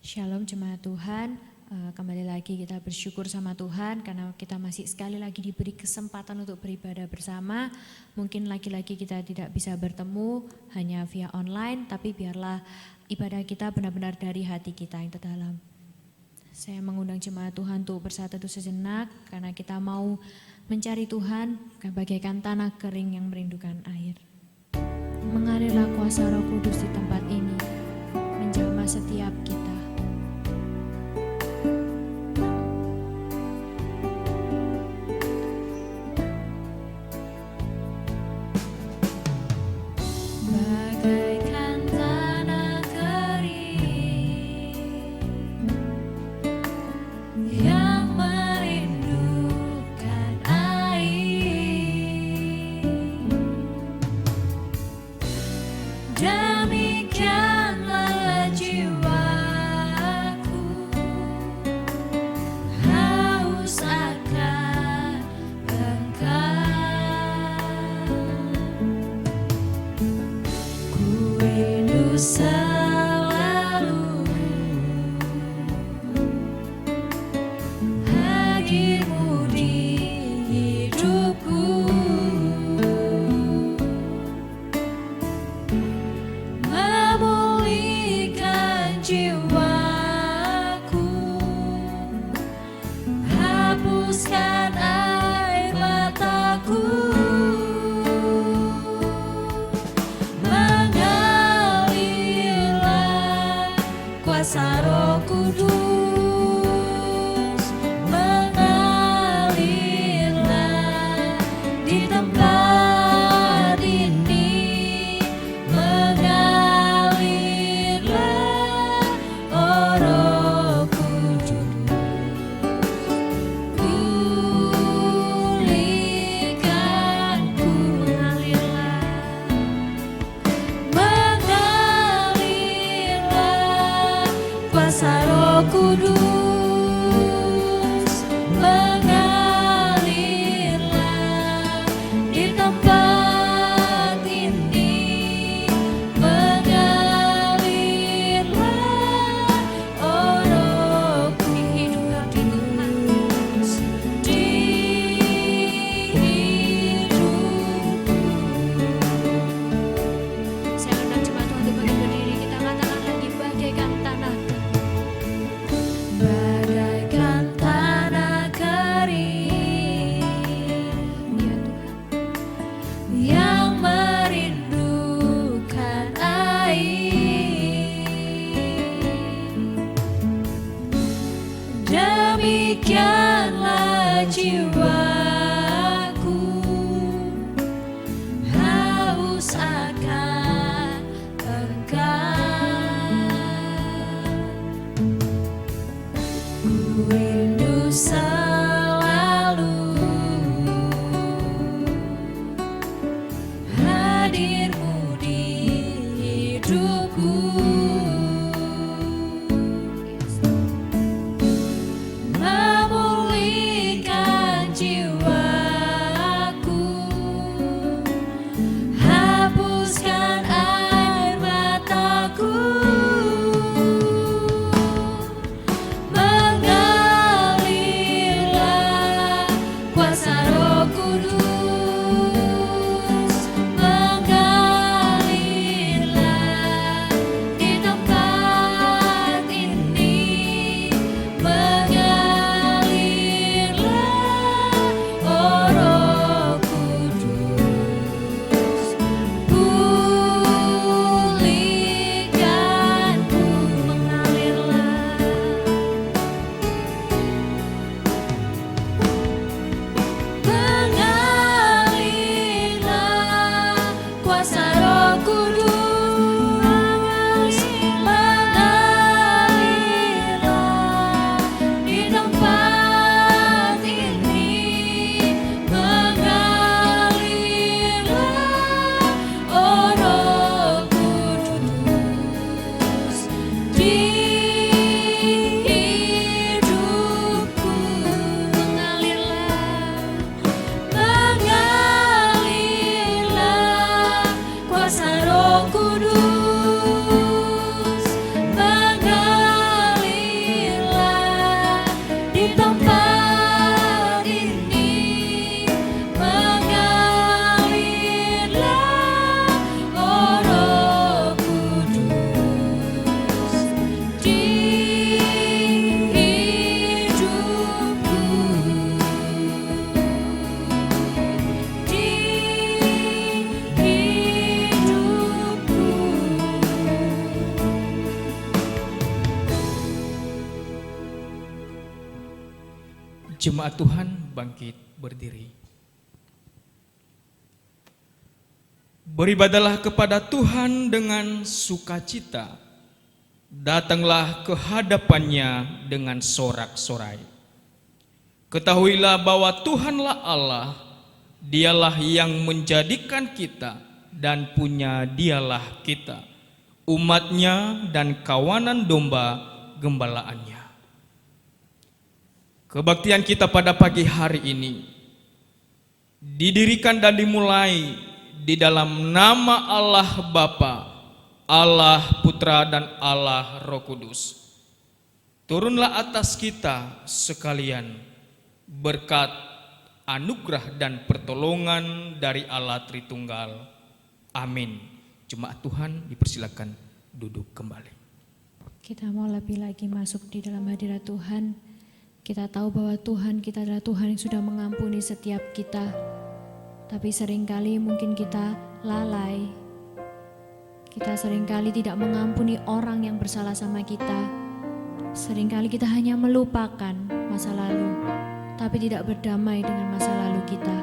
Shalom jemaat Tuhan, kembali lagi kita bersyukur sama Tuhan karena kita masih sekali lagi diberi kesempatan untuk beribadah bersama. Mungkin lagi-lagi kita tidak bisa bertemu hanya via online, tapi biarlah ibadah kita benar-benar dari hati kita yang terdalam. Saya mengundang jemaat Tuhan untuk bersatu sejenak karena kita mau mencari Tuhan bagaikan tanah kering yang merindukan air. Mengalirlah kuasa Roh Kudus di tempat ini, menjamah setiap kita. Bagaikan tanah kering yang merindukan air, demikianlah jiwaku haus akan Engkau. Ku rindu selalu hadir-Mu di hidupku, memulihkan jiwaku, hapuskan air mataku. Mengalirlah kuasa Roh Kudus, mengalirlah di tempat ini, mengalirlah, oh Roh Kudus, pulihkanku, mengalirlah kuasa Roh Kudus, mengalirlah di tempat ini, mengalirlah, oh Roh Kudus, di hidupku. Saya undang jemaat Tuhan untuk bangkit berdiri, kita katakan lagi bagaikan tanah kering, ya Tuhan, yang merindukan air, demikianlah jiwaku haus akan Engkau. Ku rindu selalu hadir-Mu di hidupku, memulihkan jiwa. Jemaat Tuhan bangkit berdiri. Beribadalah kepada Tuhan dengan sukacita. Datanglah ke hadapannya dengan sorak-sorai. Ketahuilah bahwa Tuhanlah Allah, Dialah yang menjadikan kita dan punya Dialah kita, umatnya dan kawanan domba gembalaannya. Kebaktian kita pada pagi hari ini didirikan dan dimulai di dalam nama Allah Bapa, Allah Putra dan Allah Roh Kudus. Turunlah atas kita sekalian berkat, anugerah dan pertolongan dari Allah Tritunggal. Amin. Jemaat Tuhan dipersilakan duduk kembali. Kita mau lebih lagi masuk di dalam hadirat Tuhan. Kita tahu bahwa Tuhan kita adalah Tuhan yang sudah mengampuni setiap kita. Tapi seringkali mungkin kita lalai. Kita seringkali tidak mengampuni orang yang bersalah sama kita. Seringkali kita hanya melupakan masa lalu, tapi tidak berdamai dengan masa lalu kita.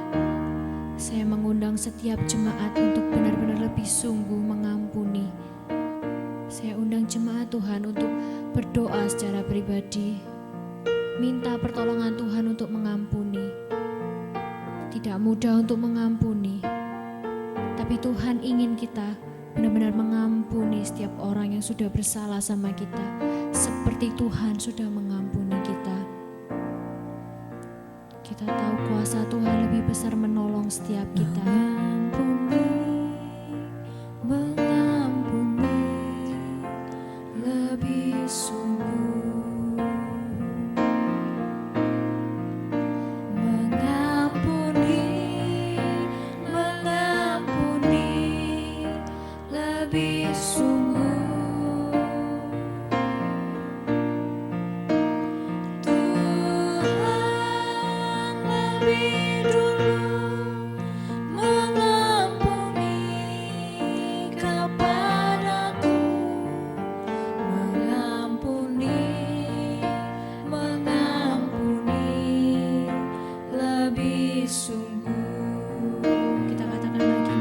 Saya mengundang setiap jemaat untuk benar-benar lebih sungguh mengampuni. Saya undang jemaat Tuhan untuk berdoa secara pribadi, minta pertolongan Tuhan untuk mengampuni. Tidak mudah untuk mengampuni, tapi Tuhan ingin kita benar-benar mengampuni setiap orang yang sudah bersalah sama kita, seperti Tuhan sudah mengampuni kita. Kita tahu kuasa Tuhan lebih besar menolong setiap kita. Mengampuni lebih sungguh. Lebih sungguh, Tuhan lebih dulu mengampuni kepadaku, mengampuni lebih sungguh. Kita katakan lagi,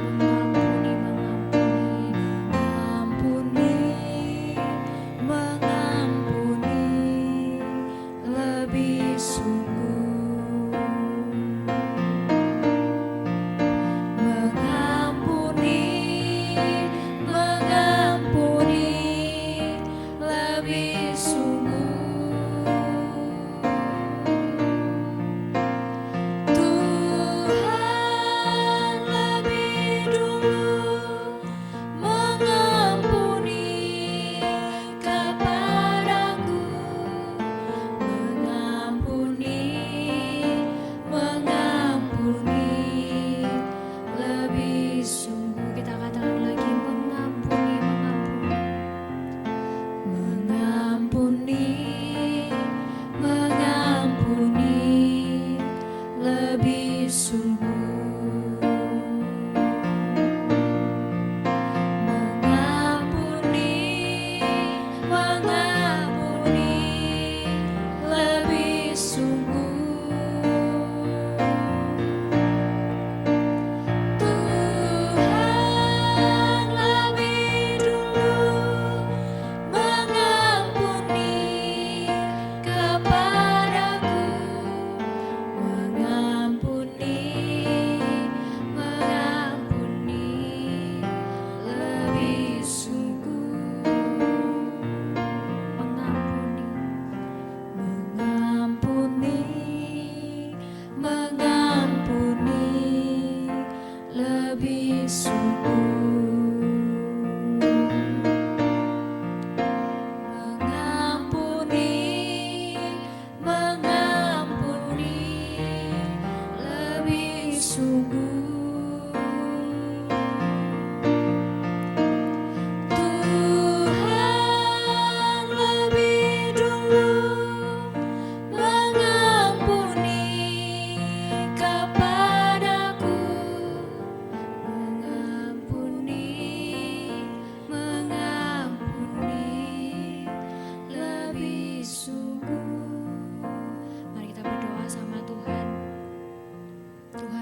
sama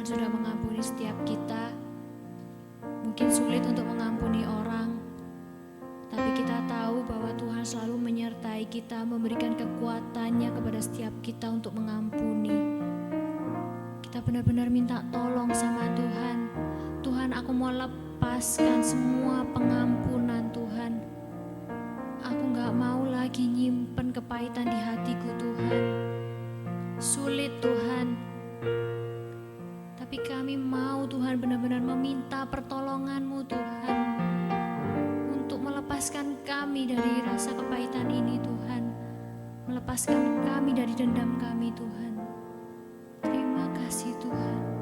Tuhan sudah mengampuni setiap kita. Mungkin sulit untuk mengampuni orang, tapi kita tahu bahwa Tuhan selalu menyertai kita, memberikan kekuatannya kepada setiap kita untuk mengampuni. Kita benar-benar minta tolong sama Tuhan. Tuhan, aku mau lepaskan semua pengampunan Tuhan. Aku gak mau lagi nyimpen kepahitan di hatiku Tuhan. Sulit Tuhan. Tapi kami mau Tuhan benar-benar meminta pertolongan-Mu Tuhan. Untuk melepaskan kami dari rasa kepahitan ini Tuhan. Melepaskan kami dari dendam kami Tuhan. Terima kasih Tuhan.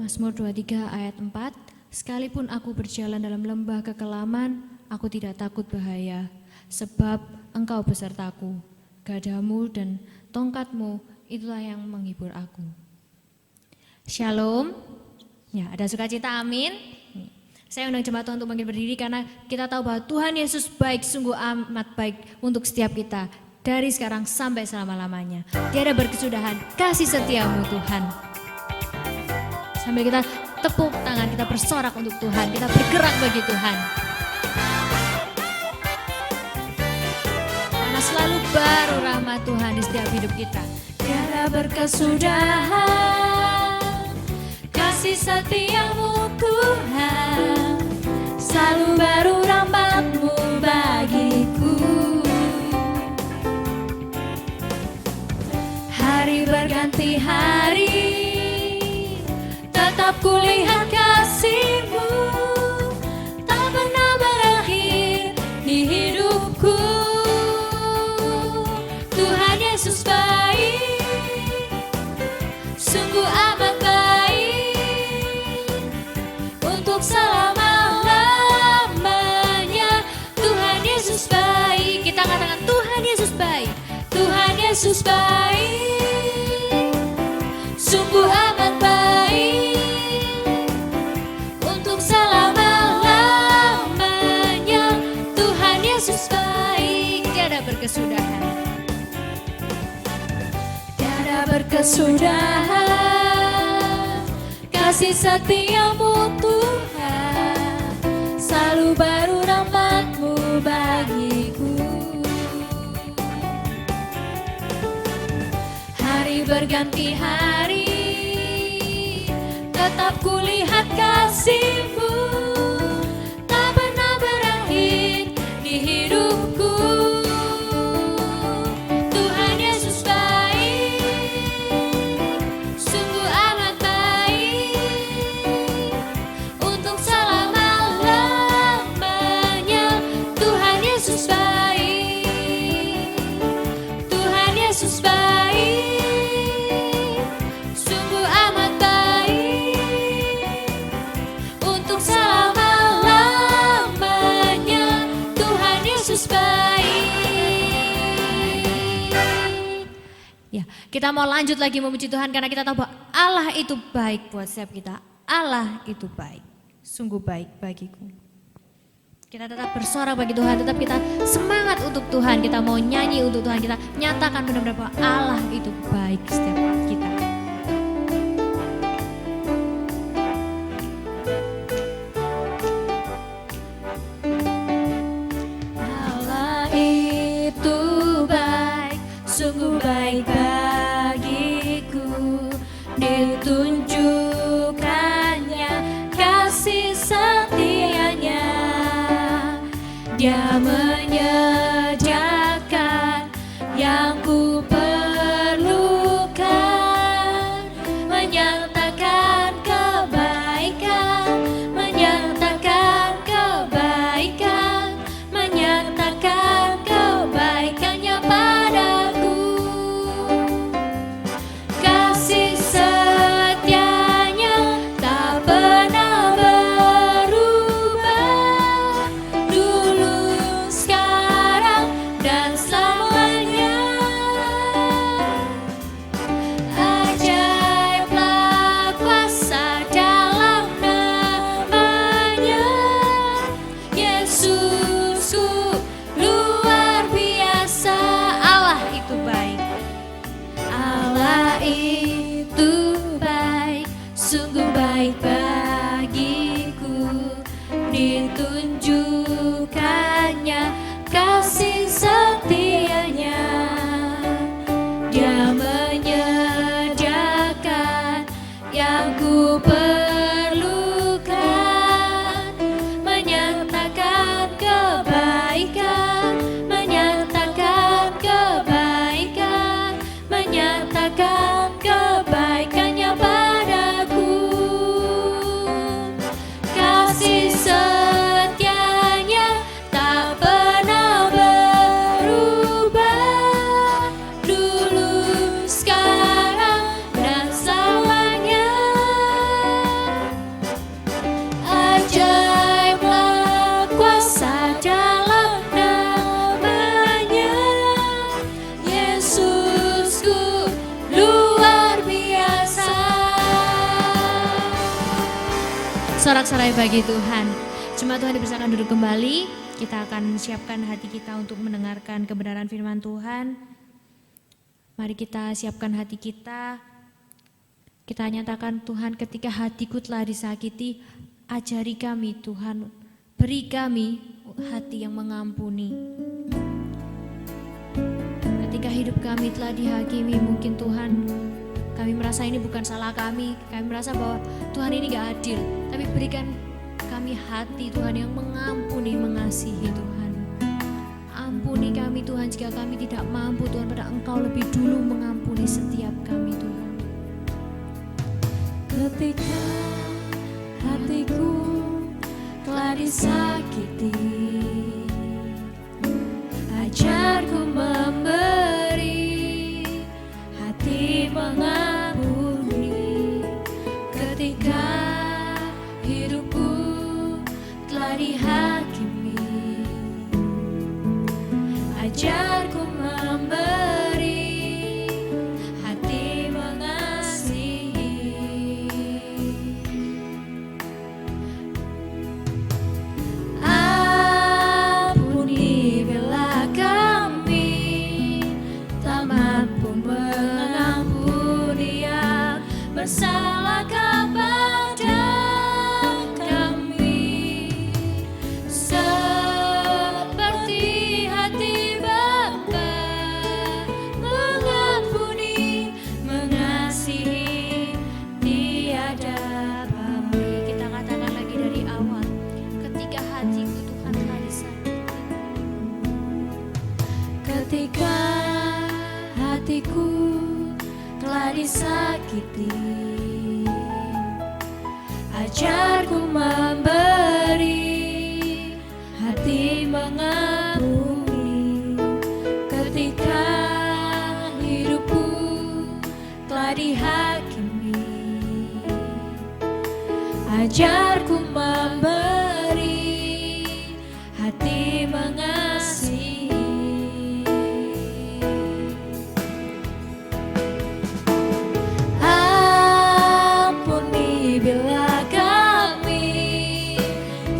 Mazmur 23 ayat 4, sekalipun aku berjalan dalam lembah kekelaman, aku tidak takut bahaya, sebab Engkau besertaku, gadamu dan tongkatmu itulah yang menghibur aku. Shalom, ya ada sukacita, amin. Saya undang jemaat Tuhan untuk bangkit berdiri karena kita tahu bahwa Tuhan Yesus baik, sungguh amat baik untuk setiap kita. Dari sekarang sampai selama-lamanya. Tiada berkesudahan kasih setiamu Tuhan. Sambil kita tepuk tangan, kita bersorak untuk Tuhan, kita bergerak bagi Tuhan. Karena selalu baru rahmat Tuhan di setiap hidup kita. Tiada berkesudahan kasih setiamu Tuhan, selalu baru rahmat-Mu bagiku. Hari berganti hari, tetap kulihat kasih-Mu, tak pernah berakhir di hidupku. Tuhan Yesus baik, sungguh amat baik, untuk selama-lamanya. Tuhan Yesus baik, kita katakan Tuhan Yesus baik, Tuhan Yesus baik, sungguh amat baik, untuk selama-lamanya. Tuhan Yesus baik, Tiada berkesudahan. tiada berkesudahan kasih setiamu Tuhan, selalu baru rahmat-Mu bagiku. Hari berganti hari, tetap kulihat kasih-Mu, tak pernah berakhir di hidupku. Tuhan Yesus baik, sungguh amat baik, untuk selama-lamanya. Tuhan Yesus baik, Tuhan Yesus baik, sungguh amat baik, untuk selama-lamanya. Tuhan Yesus baik. Ya, kita mau lanjut lagi memuji Tuhan karena kita tahu bahwa Allah itu baik buat setiap kita. Allah itu baik, sungguh baik bagiku. Kita tetap bersorak bagi Tuhan, tetap kita semangat untuk Tuhan. Kita mau nyanyi untuk Tuhan, kita nyatakan benar-benar bahwa Allah itu baik setiap kita. Allah itu baik, sungguh baik bagiku, ditunjukkannya kasih setianya Dia menyediakan yang ku perlukan, menyatakan kebaikan, menyatakan kebaikan, menyatakan kebaikannya padaku. Kasih setianya tak pernah berubah, dulu, sekarang, dan selamanya. Ajaiblah kuasa dalam namanya, Yesusku luar biasa. Allah itu baik, Allah itu baik, sungguh baik bagiku. Ditunjukkannya kasih setianya, Dia menyediakan yang ku perlukan, menyatakan kebaikan, menyatakan kebaikan, menyatakan kebaikannya padaku. Kasih setianya tak pernah berubah, dulu, sekarang, dan selamanya. Ajaiblah kuasa dalam namanya, Yesusku luar biasa. Sorak-sorai bagi Tuhan. Jemaat Tuhan dipersilakan duduk kembali. Kita akan siapkan hati kita untuk mendengarkan kebenaran firman Tuhan. Mari kita siapkan hati kita. Kita nyatakan, Tuhan, ketika hatiku telah disakiti, ajari kami Tuhan, beri kami hati yang mengampuni. Ketika hidup kami telah dihakimi, mungkin Tuhan kami merasa ini bukan salah kami merasa bahwa Tuhan ini gak adil, tapi berikan kami hati Tuhan yang mengampuni, mengasihi Tuhan. Ampuni kami Tuhan jika kami tidak mampu Tuhan, pada Engkau lebih dulu mengampuni setiap kami Tuhan. Ketika hatiku telah disakiti, ajarku memberi hati mengampuni. Ketika hidupku telah dihakimi, ajarku memberi hati mengasihi. Ampuni bila kami tak mampu mengampuni yang bersalah kepada kami, seperti hati Bapa mengampuni, mengasihi tiada pamrih. Kita katakan lagi dari awal, ketika hatiku Tuhan telah disakiti. Ketika hatiku telah disakiti, ajarku memberi hati mengampuni. Ketika hidupku telah dihakimi, ajarku memberi hati mengasihi. Ampuni bila kami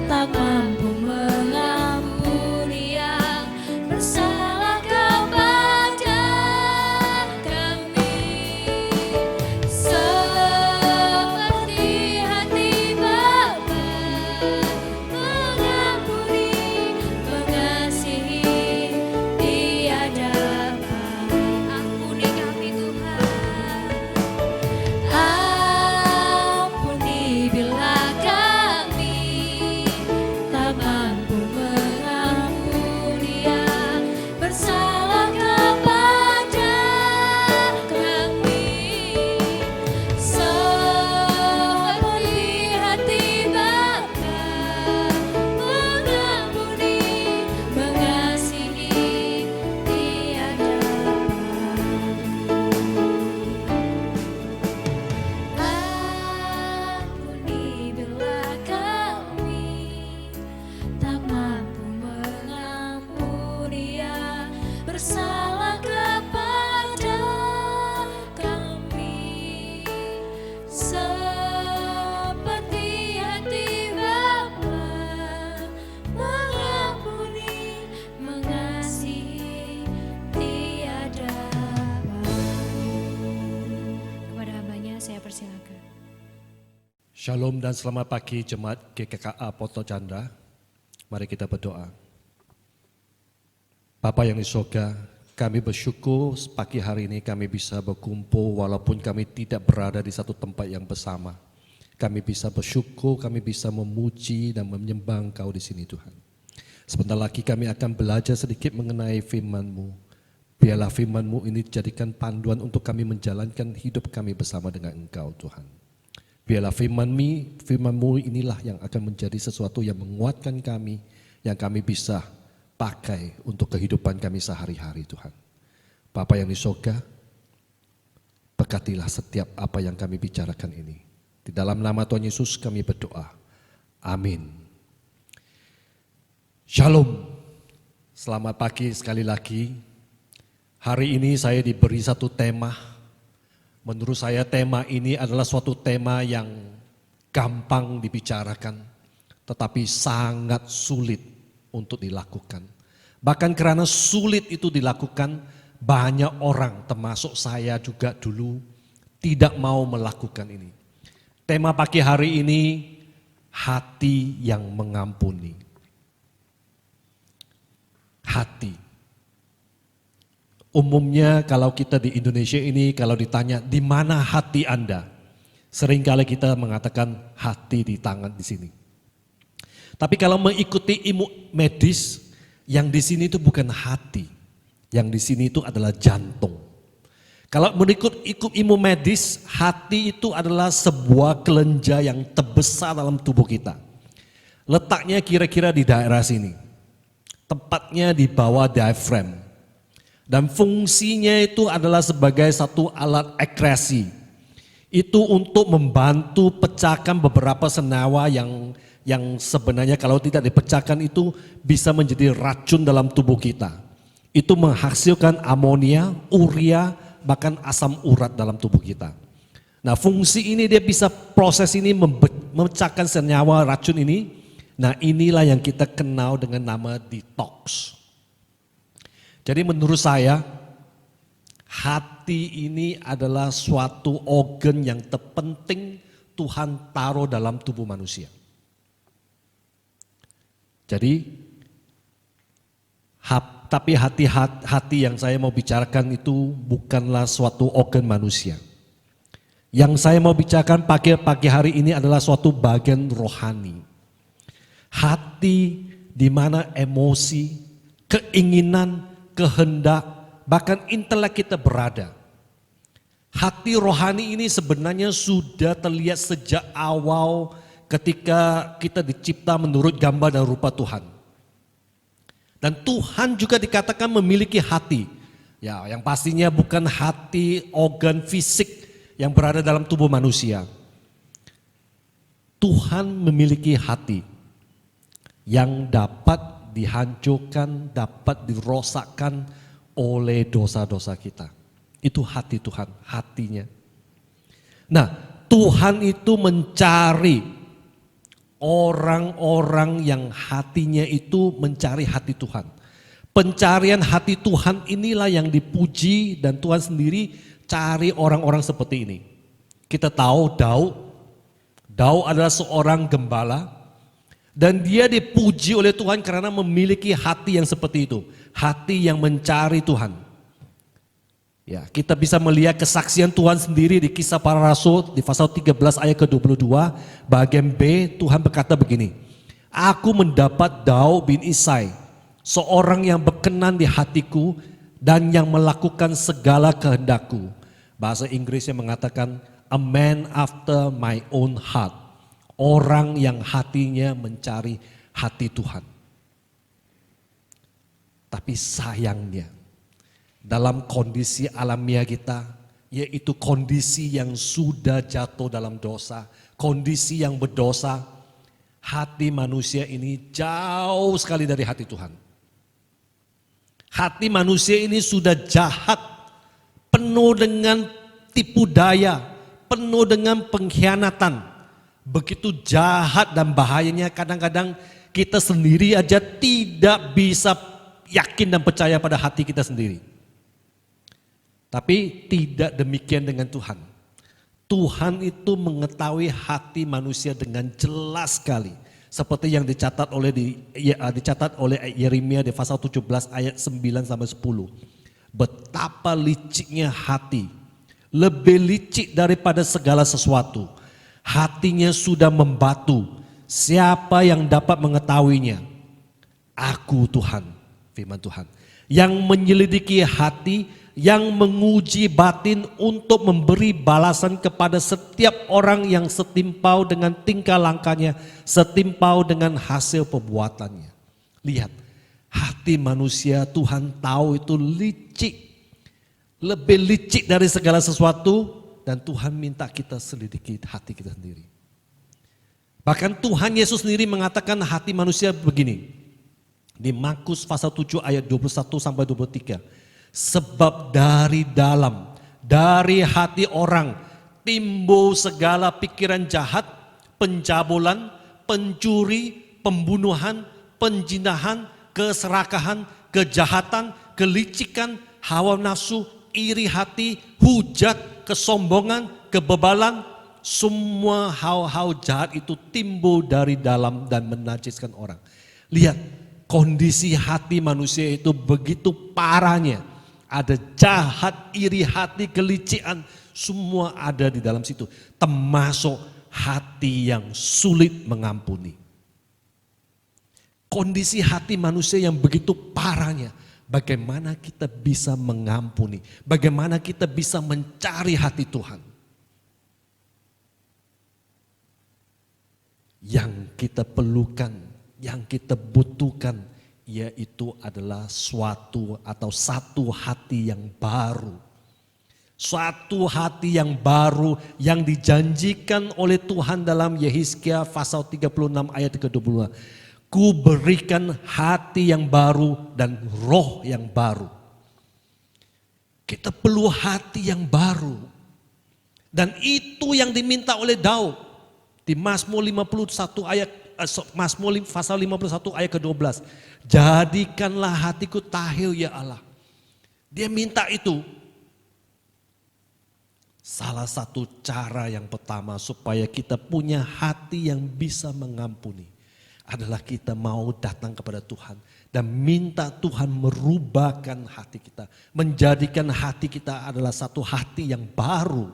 tak mampu mengampuni yang bersalah kepada kami, seperti hati Bapa mengampuni, mengasihi Shalom dan selamat pagi jemaat GKKA Poto Chandra. Mari kita berdoa. Bapa yang di surga, kami bersyukur pagi hari ini kami bisa berkumpul walaupun kami tidak berada di satu tempat yang bersama. Kami bisa bersyukur, kami bisa memuji dan menyembah Engkau di sini Tuhan. Sebentar lagi kami akan belajar sedikit mengenai firman-Mu. Biarlah firman-Mu ini dijadikan panduan untuk kami menjalankan hidup kami bersama dengan Engkau Tuhan. Biarlah firman-Mu inilah yang akan menjadi sesuatu yang menguatkan kami, yang kami bisa pakai untuk kehidupan kami sehari-hari Tuhan. Bapa yang di surga, berkatilah setiap apa yang kami bicarakan ini. Di dalam nama Tuhan Yesus kami berdoa. Amin. Shalom. Selamat pagi sekali lagi. Hari ini saya diberi satu tema. Menurut saya tema ini adalah suatu tema yang gampang dibicarakan, tetapi sangat sulit untuk dilakukan. Bahkan karena sulit itu dilakukan, banyak orang termasuk saya juga dulu tidak mau melakukan ini. Tema pagi hari ini, hati yang mengampuni. Hati. Umumnya kalau kita di Indonesia ini kalau ditanya di mana hati Anda, seringkali kita mengatakan hati di tangan di sini. Tapi kalau mengikuti ilmu medis, yang di sini itu bukan hati, yang di sini itu adalah jantung. Kalau ikut ilmu medis, hati itu adalah sebuah kelenjar yang terbesar dalam tubuh kita. Letaknya kira-kira di daerah sini, tepatnya di bawah diafragma. Dan fungsinya itu adalah sebagai satu alat ekskresi. Itu untuk membantu pecahkan beberapa senyawa yang sebenarnya kalau tidak dipecahkan itu bisa menjadi racun dalam tubuh kita. Itu menghasilkan amonia, urea, bahkan asam urat dalam tubuh kita. Nah fungsi ini dia bisa proses ini memecahkan senyawa racun ini. Nah inilah yang kita kenal dengan nama detox. Jadi menurut saya, hati ini adalah suatu organ yang terpenting Tuhan taruh dalam tubuh manusia. Jadi, tapi hati yang saya mau bicarakan itu bukanlah suatu organ manusia. Yang saya mau bicarakan pagi hari ini adalah suatu bagian rohani. Hati di mana emosi, keinginan, kehendak, bahkan intelek kita berada. Hati rohani ini sebenarnya sudah terlihat sejak awal ketika kita dicipta menurut gambar dan rupa Tuhan. Dan Tuhan juga dikatakan memiliki hati. Ya, yang pastinya bukan hati organ fisik yang berada dalam tubuh manusia. Tuhan memiliki hati yang dapat dihancurkan, dapat dirosakkan oleh dosa-dosa kita. Itu hati Tuhan, hatinya. Nah, Tuhan itu mencari orang-orang yang hatinya itu mencari hati Tuhan. Pencarian hati Tuhan inilah yang dipuji dan Tuhan sendiri cari orang-orang seperti ini. Kita tahu Daud adalah seorang gembala. Dan dia dipuji oleh Tuhan karena memiliki hati yang seperti itu. Hati yang mencari Tuhan. Ya, kita bisa melihat kesaksian Tuhan sendiri di Kisah Para Rasul di pasal 13 ayat ke-22. Bagian B, Tuhan berkata begini. Aku mendapat Daud bin Isai, seorang yang berkenan di hatiku dan yang melakukan segala kehendakku. Bahasa Inggrisnya mengatakan, a man after my own heart. Orang yang hatinya mencari hati Tuhan. Tapi sayangnya dalam kondisi alamiah kita, yaitu kondisi yang sudah jatuh dalam dosa, kondisi yang berdosa, hati manusia ini jauh sekali dari hati Tuhan. Hati manusia ini sudah jahat, penuh dengan tipu daya, penuh dengan pengkhianatan. Begitu jahat dan bahayanya kadang-kadang kita sendiri aja tidak bisa yakin dan percaya pada hati kita sendiri. Tapi tidak demikian dengan Tuhan. Tuhan itu mengetahui hati manusia dengan jelas sekali. Seperti yang dicatat oleh Yeremia di pasal 17 ayat 9 sampai 10. Betapa liciknya hati, lebih licik daripada segala sesuatu. Hatinya sudah membatu, siapa yang dapat mengetahuinya? Aku Tuhan, firman Tuhan, yang menyelidiki hati, yang menguji batin untuk memberi balasan kepada setiap orang yang setimpal dengan tingkah langkahnya, setimpal dengan hasil perbuatannya. Lihat, hati manusia Tuhan tahu itu licik, lebih licik dari segala sesuatu, dan Tuhan minta kita selidiki hati kita sendiri. Bahkan Tuhan Yesus sendiri mengatakan hati manusia begini, di Markus pasal 7 ayat 21 sampai 23. Sebab dari dalam, dari hati orang timbul segala pikiran jahat, pencabulan, pencuri, pembunuhan, penjinahan, keserakahan, kejahatan, kelicikan, hawa nafsu, iri hati, hujat, kesombongan, kebebalan. Semua hal-hal jahat itu timbul dari dalam dan menajiskan orang. Lihat, kondisi hati manusia itu begitu parahnya. Ada jahat, iri hati, kelicikan, semua ada di dalam situ. Termasuk hati yang sulit mengampuni. Kondisi hati manusia yang begitu parahnya. Bagaimana kita bisa mengampuni? Bagaimana kita bisa mencari hati Tuhan? Yang kita perlukan, yang kita butuhkan, yaitu adalah suatu atau satu hati yang baru. Suatu hati yang baru yang dijanjikan oleh Tuhan dalam Yehezkiel pasal 36 ayat ke-22. Ku berikan hati yang baru dan roh yang baru. Kita perlu hati yang baru. Dan itu yang diminta oleh Daud. Di Mazmur 51 ayat Mazmur pasal 51 ayat ke-12. Jadikanlah hatiku tahil ya Allah. Dia minta itu. Salah satu cara yang pertama supaya kita punya hati yang bisa mengampuni adalah kita mau datang kepada Tuhan dan minta Tuhan merubahkan hati kita. Menjadikan hati kita adalah satu hati yang baru.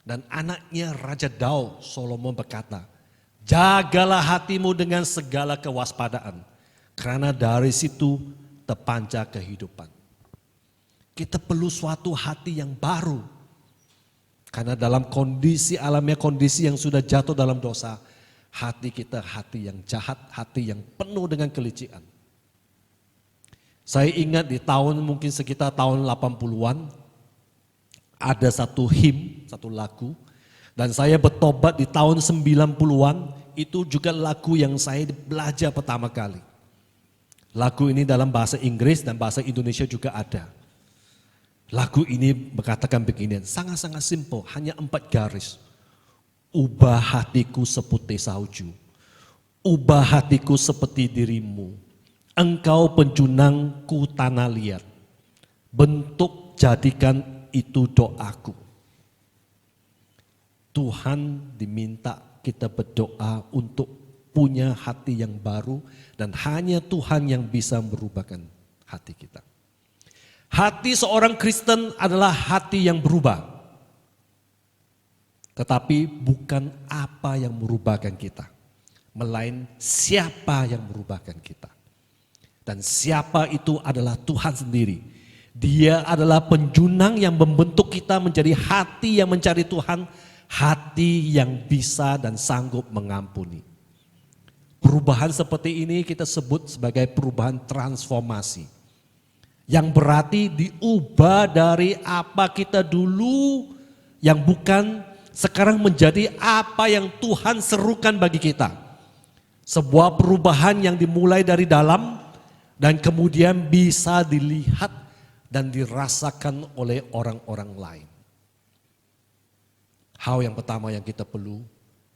Dan anaknya Raja Daud, Salomo berkata, jagalah hatimu dengan segala kewaspadaan, karena dari situ terpancar kehidupan. Kita perlu suatu hati yang baru. Karena dalam kondisi alamiah, kondisi yang sudah jatuh dalam dosa, hati kita hati yang jahat, hati yang penuh dengan kelicikan. Saya ingat di tahun mungkin sekitar tahun 80-an, ada satu hymn, satu lagu, dan saya bertobat di tahun 90-an, itu juga lagu yang saya belajar pertama kali. Lagu ini dalam bahasa Inggris dan bahasa Indonesia juga ada. Lagu ini berkatakan begini, sangat-sangat simple, hanya 4 garis. Ubah hatiku seperti salju, ubah hatiku seperti dirimu. Engkau penjunangku tanah liat, bentuk jadikan itu doaku. Tuhan diminta kita berdoa untuk punya hati yang baru dan hanya Tuhan yang bisa merubahkan hati kita. Hati seorang Kristen adalah hati yang berubah. Tetapi bukan apa yang merubahkan kita, melainkan siapa yang merubahkan kita. Dan siapa itu adalah Tuhan sendiri. Dia adalah penjunang yang membentuk kita menjadi hati yang mencari Tuhan, hati yang bisa dan sanggup mengampuni. Perubahan seperti ini kita sebut sebagai perubahan transformasi. Yang berarti diubah dari apa kita dulu yang bukan, sekarang menjadi apa yang Tuhan serukan bagi kita. Sebuah perubahan yang dimulai dari dalam dan kemudian bisa dilihat dan dirasakan oleh orang-orang lain. Hal yang pertama yang kita perlu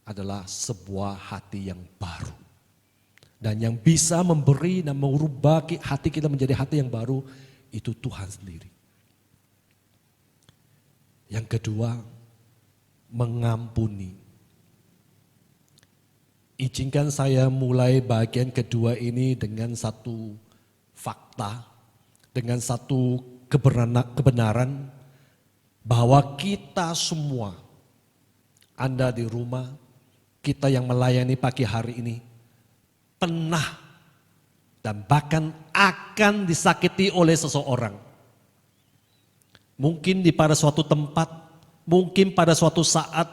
adalah sebuah hati yang baru. Dan yang bisa memberi dan merubah hati kita menjadi hati yang baru itu Tuhan sendiri. Yang kedua, mengampuni. Izinkan saya mulai bagian kedua ini dengan satu fakta, dengan satu kebenaran bahwa kita semua, Anda di rumah, kita yang melayani pagi hari ini, pernah dan bahkan akan disakiti oleh seseorang. Mungkin pada suatu tempat, mungkin pada suatu saat,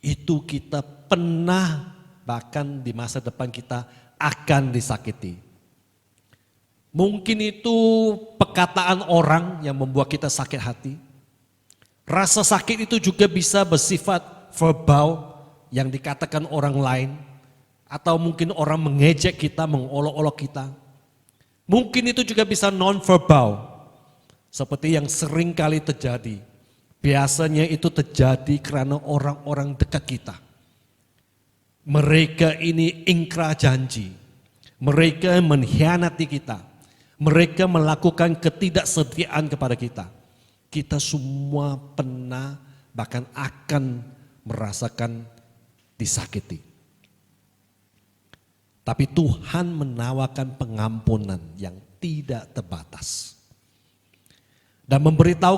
itu kita pernah, bahkan di masa depan kita akan disakiti. Mungkin itu perkataan orang yang membuat kita sakit hati. Rasa sakit itu juga bisa bersifat verbal yang dikatakan orang lain. Atau mungkin orang mengejek kita, mengolok-olok kita. Mungkin itu juga bisa non-verbal. Seperti yang sering kali terjadi. Biasanya itu terjadi karena orang-orang dekat kita. Mereka ini ingkar janji. Mereka mengkhianati kita. Mereka melakukan ketidaksetiaan kepada kita. Kita semua pernah bahkan akan merasakan disakiti. Tapi Tuhan menawarkan pengampunan yang tidak terbatas. Dan memberitahu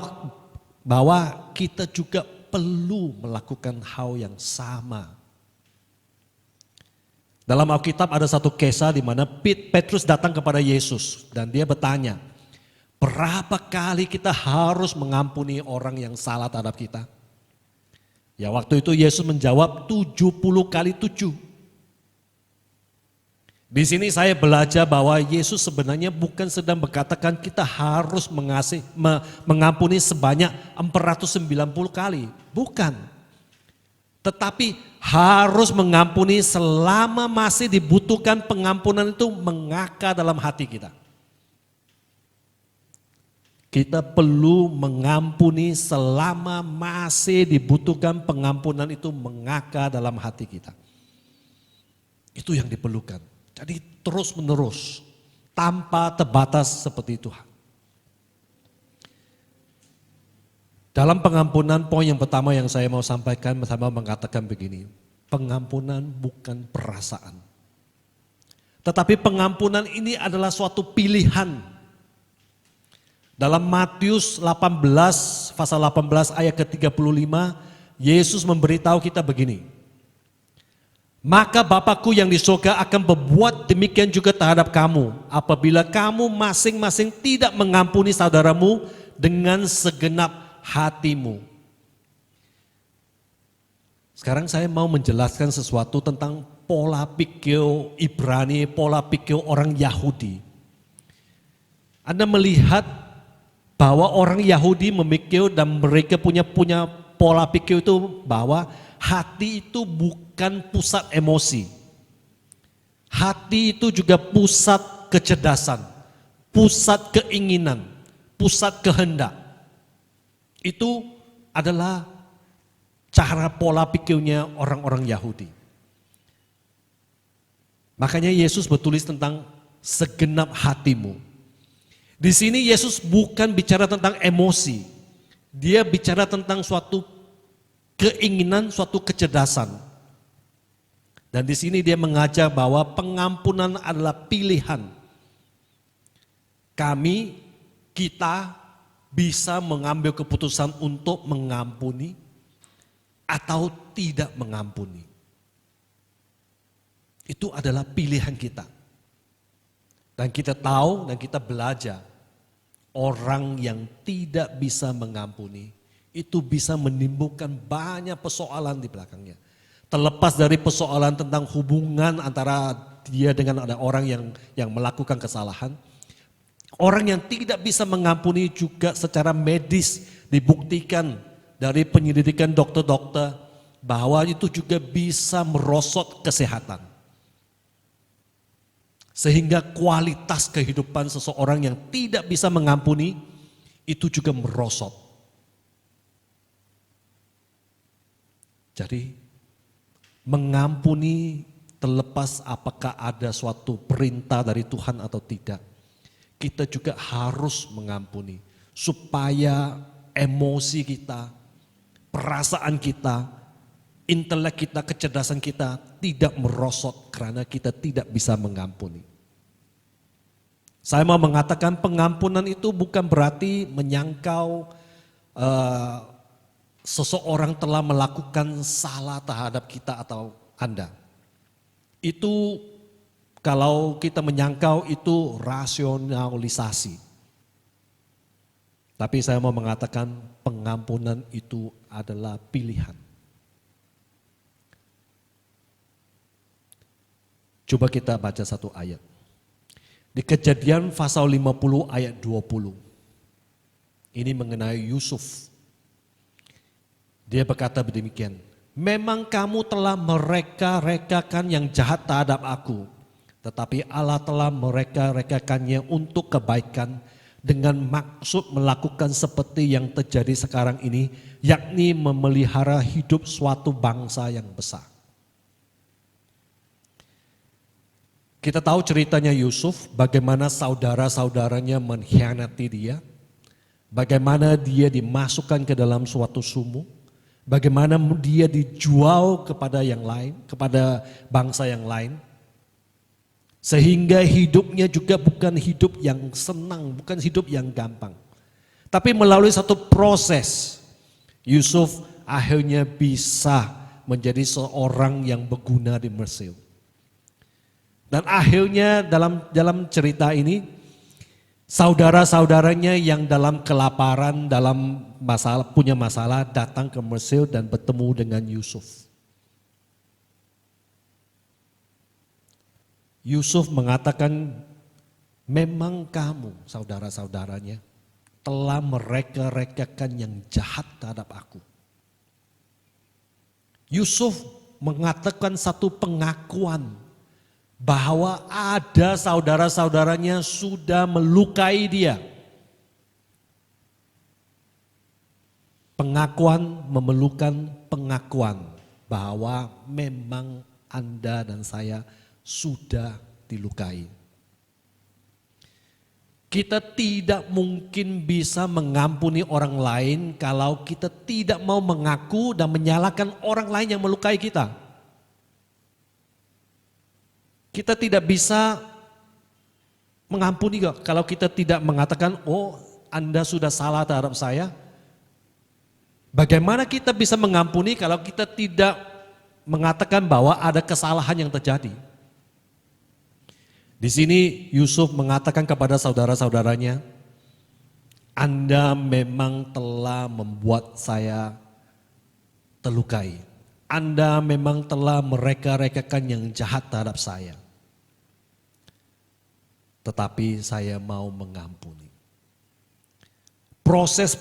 bahwa kita juga perlu melakukan hal yang sama. Dalam Alkitab ada satu kisah di mana Petrus datang kepada Yesus dan dia bertanya, berapa kali kita harus mengampuni orang yang salah terhadap kita? Ya waktu itu Yesus menjawab 70 kali 7. Di sini saya belajar bahwa Yesus sebenarnya bukan sedang berkatakan kita harus mengampuni sebanyak 490 kali. Bukan. Tetapi harus mengampuni selama masih dibutuhkan pengampunan itu mengakar dalam hati kita. Kita perlu mengampuni selama masih dibutuhkan pengampunan itu mengakar dalam hati kita. Itu yang diperlukan. Jadi terus menerus tanpa terbatas seperti Tuhan. Dalam pengampunan poin yang pertama yang saya mau sampaikan bersama mengatakan begini. Pengampunan bukan perasaan. Tetapi pengampunan ini adalah suatu pilihan. Dalam Matius 18 pasal 18 ayat ke-35 Yesus memberitahu kita begini. Maka Bapakku yang di surga akan berbuat demikian juga terhadap kamu apabila kamu masing-masing tidak mengampuni saudaramu dengan segenap hatimu. Sekarang saya mau menjelaskan sesuatu tentang pola pikir Ibrani, pola pikir orang Yahudi. Anda melihat bahwa orang Yahudi memikir dan mereka punya pola pikir itu bahwa hati itu bukan pusat emosi. Hati itu juga pusat kecerdasan, pusat keinginan, pusat kehendak. Itu adalah cara pola pikirnya orang-orang Yahudi. Makanya Yesus bertulis tentang segenap hatimu. Di sini Yesus bukan bicara tentang emosi. Dia bicara tentang suatu keinginan, suatu kecerdasan. Dan di sini dia mengajar bahwa pengampunan adalah pilihan. Kita bisa mengambil keputusan untuk mengampuni atau tidak mengampuni. Itu adalah pilihan kita. Dan kita tahu dan kita belajar orang yang tidak bisa mengampuni itu bisa menimbulkan banyak persoalan di belakangnya. Terlepas dari persoalan tentang hubungan antara dia dengan ada orang yang melakukan kesalahan. Orang yang tidak bisa mengampuni juga secara medis dibuktikan dari penyelidikan dokter-dokter bahwa itu juga bisa merosot kesehatan. Sehingga kualitas kehidupan seseorang yang tidak bisa mengampuni itu juga merosot. Jadi mengampuni terlepas apakah ada suatu perintah dari Tuhan atau tidak. Kita juga harus mengampuni supaya emosi kita, perasaan kita, intelek kita, kecerdasan kita tidak merosot karena kita tidak bisa mengampuni. Saya mau mengatakan pengampunan itu bukan berarti menyangkal seseorang telah melakukan salah terhadap kita atau Anda. Itu kalau kita menyangkal itu rasionalisasi. Tapi saya mau mengatakan pengampunan itu adalah pilihan. Coba kita baca satu ayat. Di Kejadian pasal 50 ayat 20. Ini mengenai Yusuf. Dia berkata demikian, memang kamu telah mereka-rekakan yang jahat terhadap aku, tetapi Allah telah mereka-rekakannya untuk kebaikan dengan maksud melakukan seperti yang terjadi sekarang ini, yakni memelihara hidup suatu bangsa yang besar. Kita tahu ceritanya Yusuf, bagaimana saudara-saudaranya mengkhianati dia, bagaimana dia dimasukkan ke dalam suatu sumur, bagaimana dia dijual kepada yang lain, kepada bangsa yang lain. Sehingga hidupnya juga bukan hidup yang senang, bukan hidup yang gampang. Tapi melalui satu proses, Yusuf akhirnya bisa menjadi seorang yang berguna di Mesir. Dan akhirnya dalam cerita ini, saudara-saudaranya yang dalam kelaparan, dalam punya masalah datang ke Mesir dan bertemu dengan Yusuf. Yusuf mengatakan, memang kamu saudara-saudaranya telah mereka-rekakan yang jahat terhadap aku. Yusuf mengatakan satu pengakuan bahwa ada saudara-saudaranya sudah melukai dia. Pengakuan memerlukan pengakuan bahwa memang Anda dan saya sudah dilukai. Kita tidak mungkin bisa mengampuni orang lain kalau kita tidak mau mengaku dan menyalahkan orang lain yang melukai kita. Kita tidak bisa mengampuni kalau kita tidak mengatakan, oh Anda sudah salah terhadap saya. Bagaimana kita bisa mengampuni kalau kita tidak mengatakan bahwa ada kesalahan yang terjadi? Di sini Yusuf mengatakan kepada saudara-saudaranya, Anda memang telah membuat saya terlukai. Anda memang telah mereka-rekakan yang jahat terhadap saya. Tetapi saya mau mengampuni. Proses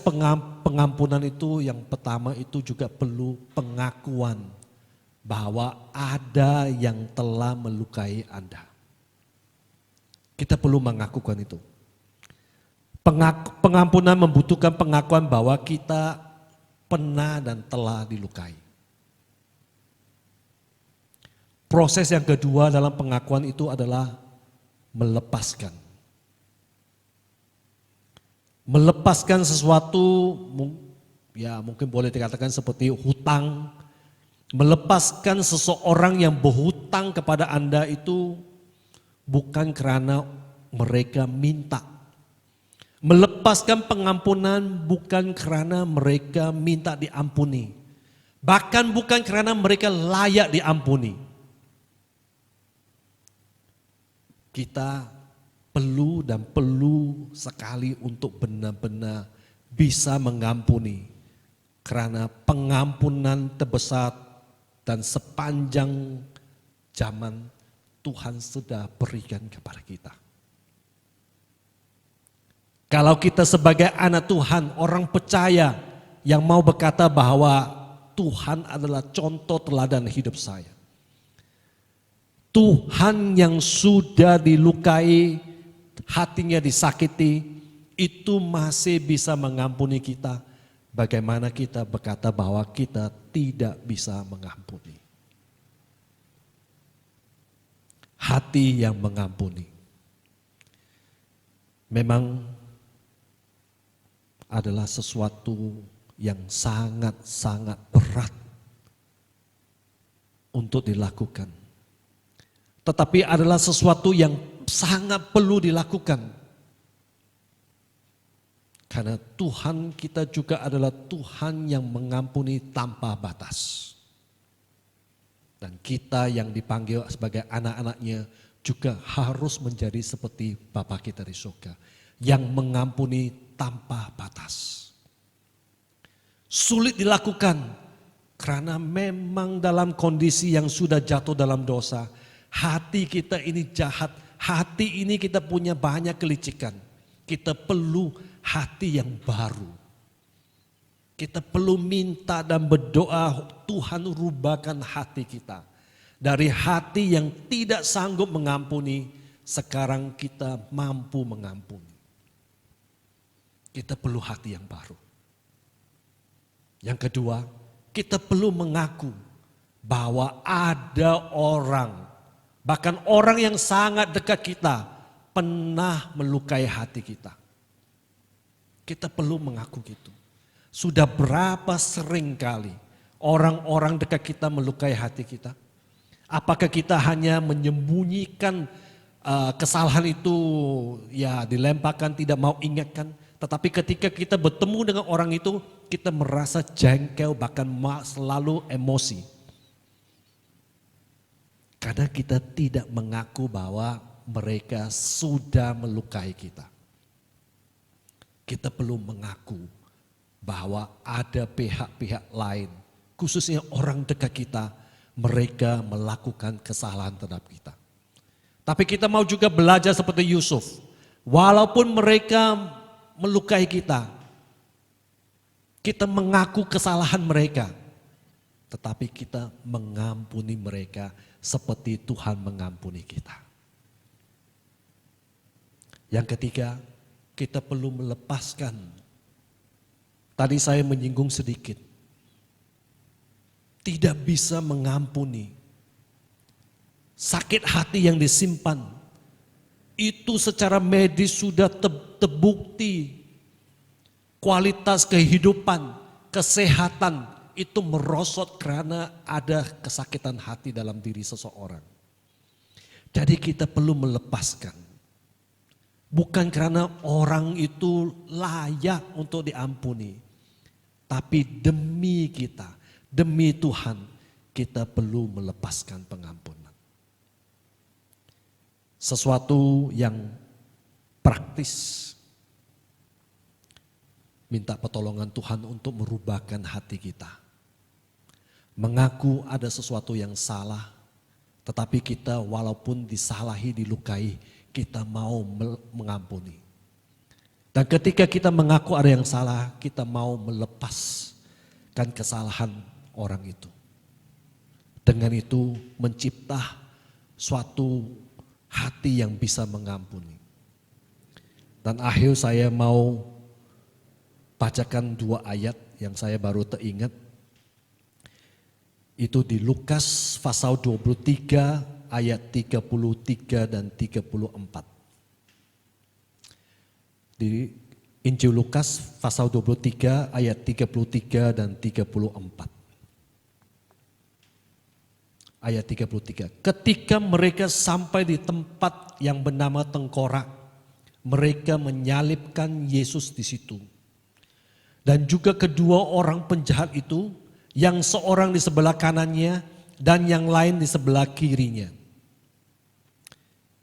pengampunan itu yang pertama itu juga perlu pengakuan bahwa ada yang telah melukai Anda. Kita perlu mengakukan itu. Pengampunan membutuhkan pengakuan bahwa kita pernah dan telah dilukai. Proses yang kedua dalam pengakuan itu adalah melepaskan. Melepaskan sesuatu, ya mungkin boleh dikatakan seperti hutang. Melepaskan seseorang yang berhutang kepada Anda itu bukan karena mereka minta. Melepaskan pengampunan bukan karena mereka minta diampuni. Bahkan bukan karena mereka layak diampuni. Kita perlu sekali untuk benar-benar bisa mengampuni. Karena pengampunan terbesar dan sepanjang zaman Tuhan sudah berikan kepada kita. Kalau kita sebagai anak Tuhan, orang percaya yang mau berkata bahwa Tuhan adalah contoh teladan hidup saya. Tuhan yang sudah dilukai, hatinya disakiti, itu masih bisa mengampuni kita. Bagaimana kita berkata bahwa kita tidak bisa mengampuni. Hati yang mengampuni. Memang adalah sesuatu yang sangat-sangat berat untuk dilakukan. Tetapi adalah sesuatu yang sangat perlu dilakukan. Karena Tuhan kita juga adalah Tuhan yang mengampuni tanpa batas. Dan kita yang dipanggil sebagai anak-anaknya juga harus menjadi seperti Bapa kita di surga. Yang mengampuni tanpa batas. Sulit dilakukan karena memang dalam kondisi yang sudah jatuh dalam dosa. Hati kita ini jahat, hati ini kita punya banyak kelicikan. Kita perlu hati yang baru. Kita perlu minta dan berdoa Tuhan rubahkan hati kita. Dari hati yang tidak sanggup mengampuni, sekarang kita mampu mengampuni. Kita perlu hati yang baru. Yang kedua, kita perlu mengaku bahwa ada orang, bahkan orang yang sangat dekat kita, pernah melukai hati kita. Kita perlu mengaku gitu. Sudah berapa sering kali orang-orang dekat kita melukai hati kita? Apakah kita hanya menyembunyikan kesalahan itu, ya dilemparkan, tidak mau ingatkan? Tetapi ketika kita bertemu dengan orang itu, kita merasa jengkel, bahkan selalu emosi. Karena kita tidak mengaku bahwa mereka sudah melukai kita. Kita perlu mengaku bahwa ada pihak-pihak lain, khususnya orang dekat kita, mereka melakukan kesalahan terhadap kita. Tapi kita mau juga belajar seperti Yusuf. Walaupun mereka melukai kita, kita mengaku kesalahan mereka, tetapi kita mengampuni mereka seperti Tuhan mengampuni kita. Yang ketiga, kita perlu melepaskan. Tadi saya menyinggung sedikit. Tidak bisa mengampuni. Sakit hati yang disimpan. Itu secara medis sudah terbukti. Kualitas kehidupan, kesehatan itu merosot karena ada kesakitan hati dalam diri seseorang. Jadi kita perlu melepaskan. Bukan karena orang itu layak untuk diampuni. Tapi demi kita, demi Tuhan, kita perlu melepaskan pengampunan. Sesuatu yang praktis. Minta pertolongan Tuhan untuk merubahkan hati kita. Mengaku ada sesuatu yang salah, tetapi kita walaupun disalahi, dilukai, kita mau mengampuni. Dan ketika kita mengaku ada yang salah, kita mau melepaskan kesalahan orang itu. Dengan itu mencipta suatu hati yang bisa mengampuni. Dan akhir saya mau bacakan 2 ayat yang saya baru teringat. Itu di Lukas pasal 23 ayat 33 dan 34. Di Injil Lukas pasal 23 ayat 33 dan 34. Ayat 33. Ketika mereka sampai di tempat yang bernama Tengkorak, mereka menyalibkan Yesus di situ. Dan juga kedua orang penjahat itu, yang seorang di sebelah kanannya dan yang lain di sebelah kirinya.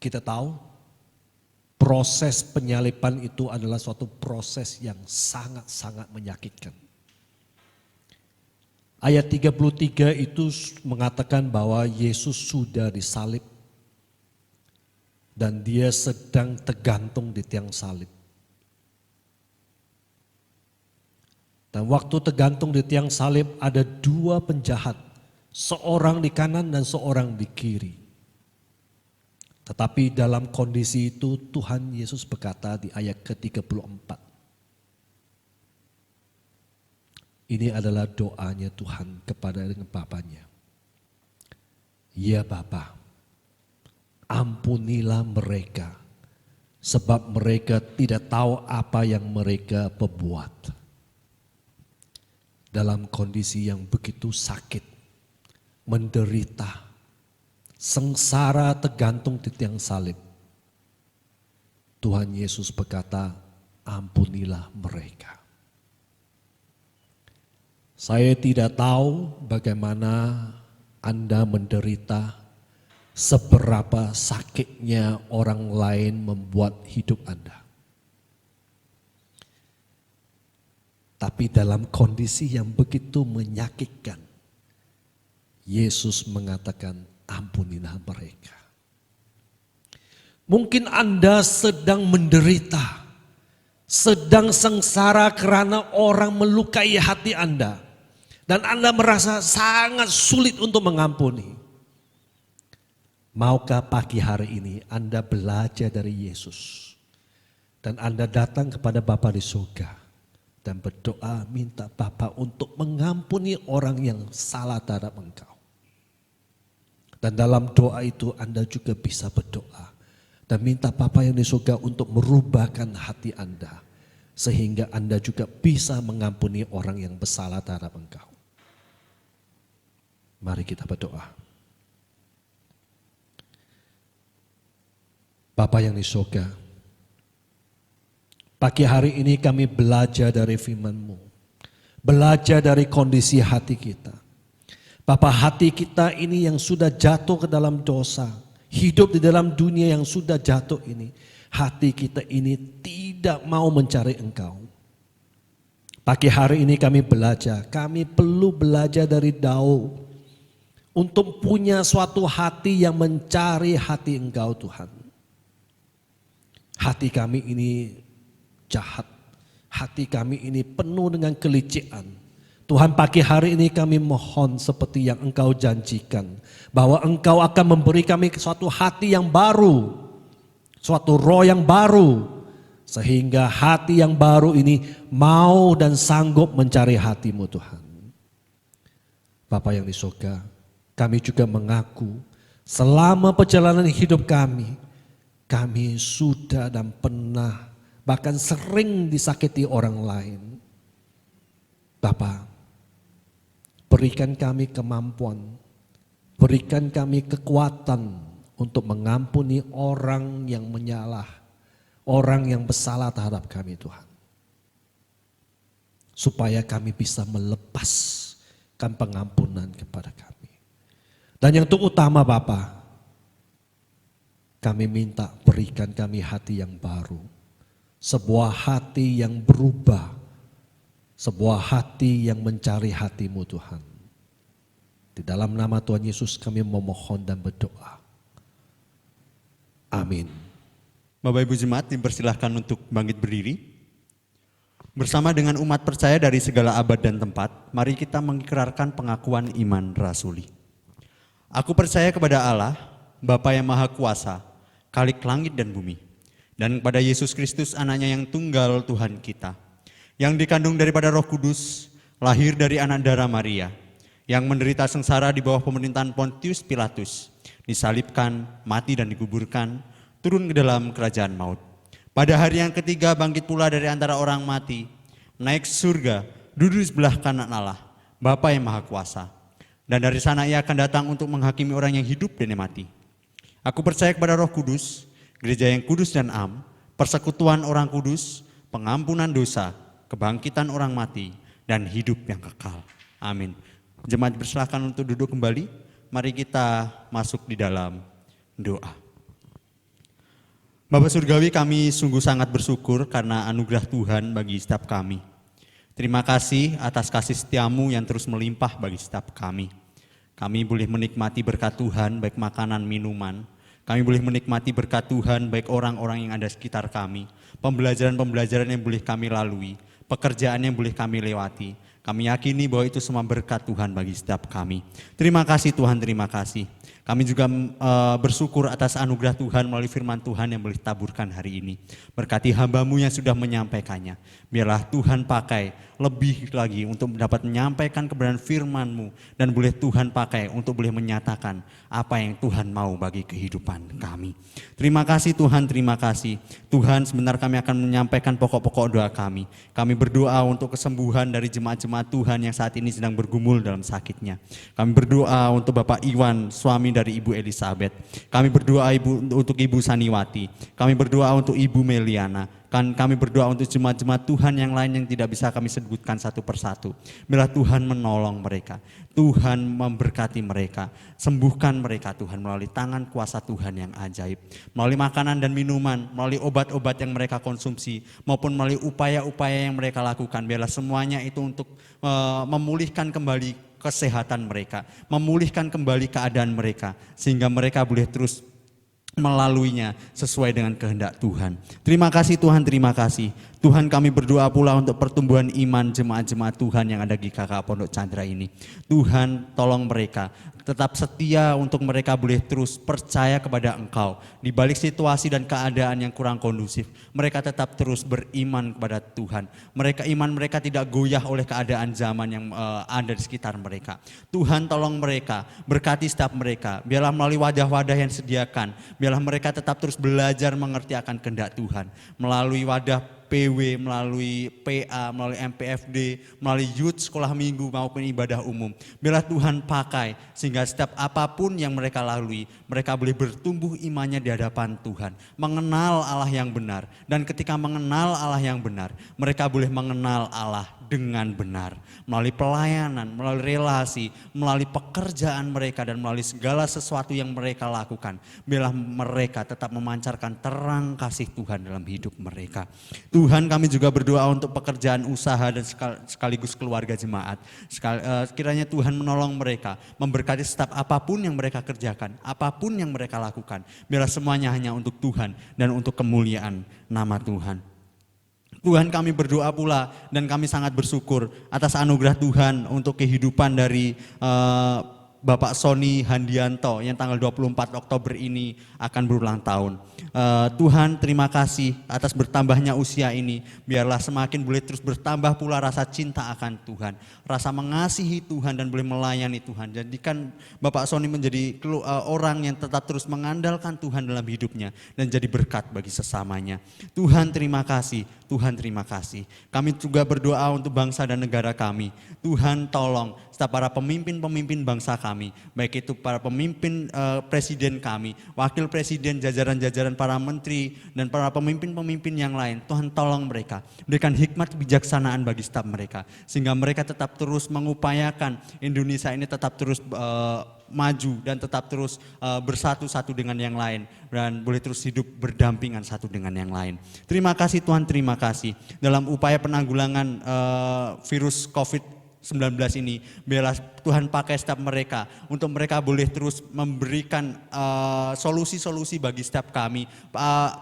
Kita tahu proses penyaliban itu adalah suatu proses yang sangat-sangat menyakitkan. Ayat 33 itu mengatakan bahwa Yesus sudah disalib dan dia sedang tergantung di tiang salib. Dan waktu tergantung di tiang salib ada 2 penjahat, seorang di kanan dan seorang di kiri. Tetapi dalam kondisi itu Tuhan Yesus berkata di ayat ke-34. Ini adalah doanya Tuhan kepada Bapanya. Ya Bapa, ampunilah mereka sebab mereka tidak tahu apa yang mereka perbuat. Dalam kondisi yang begitu sakit, menderita, sengsara tergantung di tiang salib, Tuhan Yesus berkata, ampunilah mereka. Saya tidak tahu bagaimana Anda menderita, seberapa sakitnya orang lain membuat hidup Anda. Tapi dalam kondisi yang begitu menyakitkan, Yesus mengatakan, ampunilah mereka. Mungkin Anda sedang menderita, sedang sengsara karena orang melukai hati Anda. Dan Anda merasa sangat sulit untuk mengampuni. Maukah pagi hari ini Anda belajar dari Yesus. Dan Anda datang kepada Bapa di surga. Dan berdoa minta Bapa untuk mengampuni orang yang salah terhadap engkau. Dan dalam doa itu Anda juga bisa berdoa. Dan minta Bapa yang di surga untuk merubahkan hati Anda. Sehingga Anda juga bisa mengampuni orang yang bersalah terhadap engkau. Mari kita berdoa. Bapa yang di surga, pagi hari ini kami belajar dari firman-Mu. Belajar dari kondisi hati kita. Bapa, hati kita ini yang sudah jatuh ke dalam dosa. Hidup di dalam dunia yang sudah jatuh ini. Hati kita ini tidak mau mencari Engkau. Pagi hari ini kami belajar. Kami perlu belajar dari Daud. Untuk punya suatu hati yang mencari hati Engkau Tuhan. Hati kami ini jahat. Hati kami ini penuh dengan kelicikan. Tuhan, pagi hari ini kami mohon seperti yang Engkau janjikan. Bahwa Engkau akan memberi kami suatu hati yang baru. Suatu roh yang baru. Sehingga hati yang baru ini mau dan sanggup mencari hati-Mu Tuhan. Bapa yang di surga, kami juga mengaku selama perjalanan hidup kami sudah dan pernah bahkan sering disakiti orang lain. Bapa, berikan kami kemampuan, berikan kami kekuatan untuk mengampuni orang yang menyalah, orang yang bersalah terhadap kami Tuhan. Supaya kami bisa melepaskan pengampunan kepada kami. Dan yang terutama Bapa, kami minta berikan kami hati yang baru. Sebuah hati yang berubah. Sebuah hati yang mencari hati-Mu Tuhan. Di dalam nama Tuhan Yesus kami memohon dan berdoa. Amin. Bapak Ibu Jemaat dipersilahkan untuk bangkit berdiri. Bersama dengan umat percaya dari segala abad dan tempat, mari kita mengikrarkan pengakuan iman rasuli. Aku percaya kepada Allah, Bapa yang Maha Kuasa, Khalik langit dan bumi, dan kepada Yesus Kristus anaknya yang tunggal Tuhan kita, yang dikandung daripada Roh Kudus, lahir dari anak darah Maria, yang menderita sengsara di bawah pemerintahan Pontius Pilatus, disalibkan, mati dan dikuburkan, turun ke dalam kerajaan maut. Pada hari yang ketiga bangkit pula dari antara orang mati, naik surga, duduk di sebelah kanan Allah, Bapa yang Maha Kuasa. Dan dari sana ia akan datang untuk menghakimi orang yang hidup dan yang mati. Aku percaya kepada Roh Kudus, gereja yang kudus dan am, persekutuan orang kudus, pengampunan dosa, kebangkitan orang mati, dan hidup yang kekal. Amin. Jemaat dipersilakan untuk duduk kembali. Mari kita masuk di dalam doa. Bapak Surgawi, kami sungguh sangat bersyukur karena anugerah Tuhan bagi setiap kami. Terima kasih atas kasih setiamu yang terus melimpah bagi setiap kami. Kami boleh menikmati berkat Tuhan baik makanan, minuman. Kami boleh menikmati berkat Tuhan baik orang-orang yang ada sekitar kami. Pembelajaran-pembelajaran yang boleh kami lalui. Pekerjaan yang boleh kami lewati. Kami yakini bahwa itu semua berkat Tuhan bagi setiap kami. Terima kasih Tuhan, terima kasih. Kami juga bersyukur atas anugerah Tuhan melalui firman Tuhan yang boleh taburkan hari ini. Berkati hamba-Mu yang sudah menyampaikannya. Biarlah Tuhan pakai lebih lagi untuk dapat menyampaikan kebenaran firman-Mu. Dan boleh Tuhan pakai untuk boleh menyatakan apa yang Tuhan mau bagi kehidupan kami. Terima kasih Tuhan, terima kasih. Tuhan, sebentar kami akan menyampaikan pokok-pokok doa kami. Kami berdoa untuk kesembuhan dari jemaat-jemaat Tuhan yang saat ini sedang bergumul dalam sakitnya. Kami berdoa untuk Bapak Iwan, suami dari Ibu Elizabeth. Kami berdoa untuk Ibu Saniwati. Kami berdoa untuk Ibu Meliana. Kami berdoa untuk jemaat-jemaat Tuhan yang lain yang tidak bisa kami sebutkan satu persatu. Biarlah Tuhan menolong mereka. Tuhan memberkati mereka. Sembuhkan mereka Tuhan melalui tangan kuasa Tuhan yang ajaib. Melalui makanan dan minuman, melalui obat-obat yang mereka konsumsi, maupun melalui upaya-upaya yang mereka lakukan. Biarlah semuanya itu untuk memulihkan kembali kesehatan mereka, memulihkan kembali keadaan mereka, sehingga mereka boleh terus melaluinya sesuai dengan kehendak Tuhan. Terima kasih Tuhan, terima kasih. Tuhan, kami berdoa pula untuk pertumbuhan iman jemaat-jemaat Tuhan yang ada di KKA Pondok Chandra ini. Tuhan, tolong mereka tetap setia untuk mereka boleh terus percaya kepada Engkau. Di balik situasi dan keadaan yang kurang kondusif, mereka tetap terus beriman kepada Tuhan. Iman mereka tidak goyah oleh keadaan zaman yang ada di sekitar mereka. Tuhan, tolong mereka, berkati setiap mereka. Biarlah melalui wadah-wadah yang disediakan, biarlah mereka tetap terus belajar mengerti akan kehendak Tuhan. Melalui wadah PW, melalui PA, melalui MPFD, melalui youth sekolah minggu maupun ibadah umum. Biarlah Tuhan pakai sehingga setiap apapun yang mereka lalui, mereka boleh bertumbuh imannya di hadapan Tuhan. Mengenal Allah yang benar. Dan ketika mengenal Allah yang benar, mereka boleh mengenal Allah dengan benar. Melalui pelayanan, melalui relasi, melalui pekerjaan mereka dan melalui segala sesuatu yang mereka lakukan. Biarlah mereka tetap memancarkan terang kasih Tuhan dalam hidup mereka. Tuhan, kami juga berdoa untuk pekerjaan usaha dan sekaligus keluarga jemaat. Kiranya Tuhan menolong mereka, memberkati setiap apapun yang mereka kerjakan, apapun yang mereka lakukan. Biarlah semuanya hanya untuk Tuhan dan untuk kemuliaan nama Tuhan. Tuhan, kami berdoa pula dan kami sangat bersyukur atas anugerah Tuhan untuk kehidupan dari Bapak Sony Handianto yang tanggal 24 Oktober ini akan berulang tahun. Tuhan, terima kasih atas bertambahnya usia ini. Biarlah semakin boleh terus bertambah pula rasa cinta akan Tuhan, rasa mengasihi Tuhan dan boleh melayani Tuhan. Jadikan Bapak Sony menjadi orang yang tetap terus mengandalkan Tuhan dalam hidupnya dan jadi berkat bagi sesamanya. Tuhan, terima kasih. Tuhan, terima kasih. Kami juga berdoa untuk bangsa dan negara kami. Tuhan, tolong setiap para pemimpin-pemimpin bangsa kami, baik itu para pemimpin presiden kami, wakil presiden, jajaran-jajaran para menteri, dan para pemimpin-pemimpin yang lain. Tuhan, tolong mereka, berikan hikmat kebijaksanaan bagi setiap mereka, sehingga mereka tetap terus mengupayakan Indonesia ini tetap terus maju dan tetap terus bersatu-satu dengan yang lain dan boleh terus hidup berdampingan satu dengan yang lain. Terima kasih Tuhan, terima kasih. Dalam upaya penanggulangan virus COVID-19 ini, biarlah Tuhan pakai setiap mereka untuk mereka boleh terus memberikan solusi-solusi bagi setiap kami,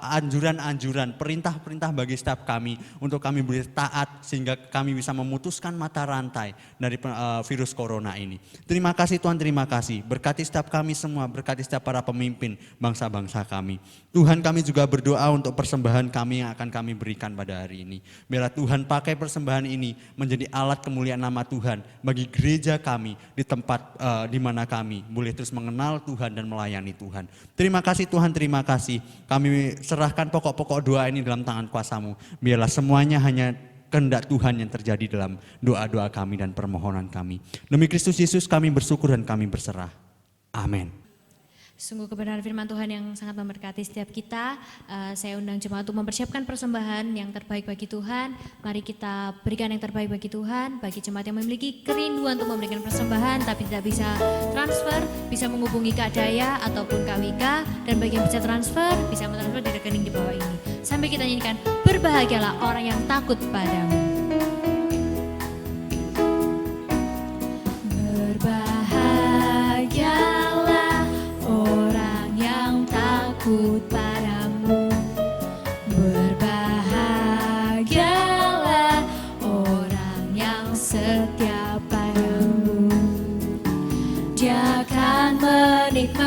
anjuran-anjuran, perintah-perintah bagi setiap kami untuk kami boleh taat sehingga kami bisa memutuskan mata rantai dari virus corona ini. Terima kasih Tuhan, terima kasih. Berkati setiap kami semua, berkati setiap para pemimpin bangsa-bangsa kami. Tuhan, kami juga berdoa untuk persembahan kami yang akan kami berikan pada hari ini. Biarlah Tuhan pakai persembahan ini menjadi alat kemuliaan nama Tuhan bagi gereja kami di tempat di mana kami boleh terus mengenal Tuhan dan melayani Tuhan. Terima kasih Tuhan, terima kasih. Kami serahkan pokok-pokok doa ini dalam tangan kuasa-Mu. Biarlah semuanya hanya kehendak Tuhan yang terjadi dalam doa-doa kami dan permohonan kami. Demi Kristus Yesus kami bersyukur dan kami berserah. Amin. Sungguh kebenaran firman Tuhan yang sangat memberkati setiap kita. Saya undang jemaat untuk mempersiapkan persembahan yang terbaik bagi Tuhan. Mari kita berikan yang terbaik bagi Tuhan. Bagi jemaat yang memiliki kerinduan untuk memberikan persembahan tapi tidak bisa transfer, bisa menghubungi Kak Daya ataupun Kak Wika. Dan bagi yang bisa transfer, bisa mentransfer di rekening di bawah ini. Sampai kita nyanyikan, berbahagialah orang yang takut padamu. Berbahagialah orang yang takut padamu. Berbahagialah orang yang setia padamu. Dia akan menikmati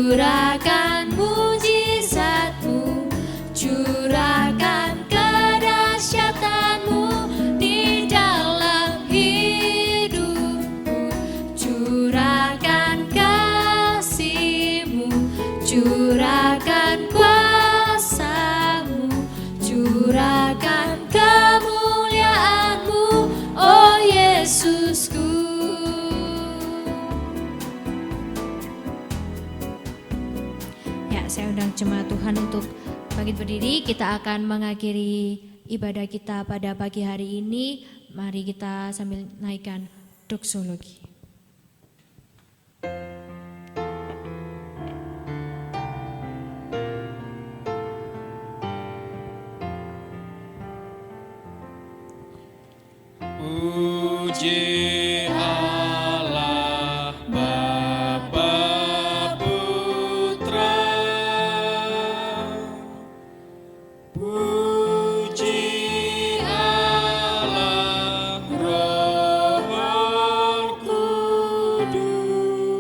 Curahkan mujizat-Mu, curahkan kedahsyatan-Mu di dalam hidupku. Curahkan kasih-Mu, curahkan kuasa-Mu, curahkan kemuliaan-Mu, oh Yesusku. Ya, saya undang jemaat Tuhan untuk bangkit berdiri. Kita akan mengakhiri ibadah kita pada pagi hari ini. Mari kita sambil naikkan doksologi. Puji Allah Bapa Putra, puji Allah Roh Kudus,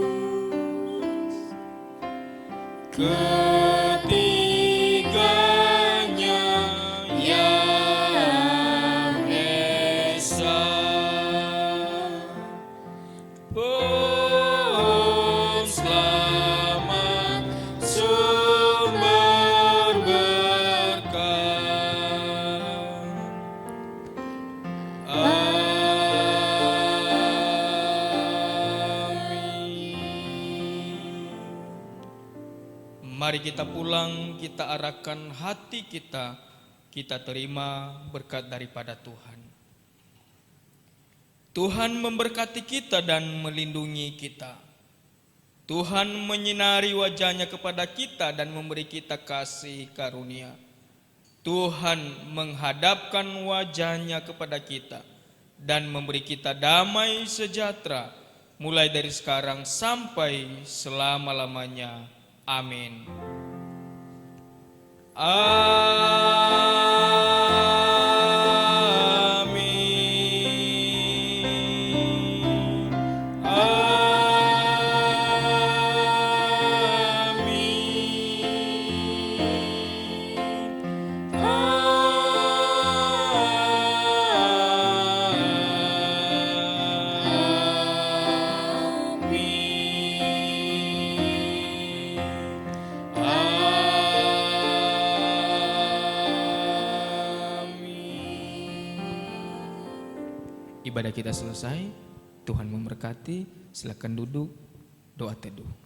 ketiganya yang esa. Pohon selamat sumber berkah. Amin. Mari kita pulang, kita arahkan hati kita terima berkat daripada Tuhan. Tuhan memberkati kita dan melindungi kita. Tuhan menyinari wajahnya kepada kita dan memberi kita kasih karunia. Tuhan menghadapkan wajahnya kepada kita dan memberi kita damai sejahtera mulai dari sekarang sampai selama-lamanya. Amin. Ibadah kita selesai, Tuhan memberkati. Silakan duduk, doa teduh.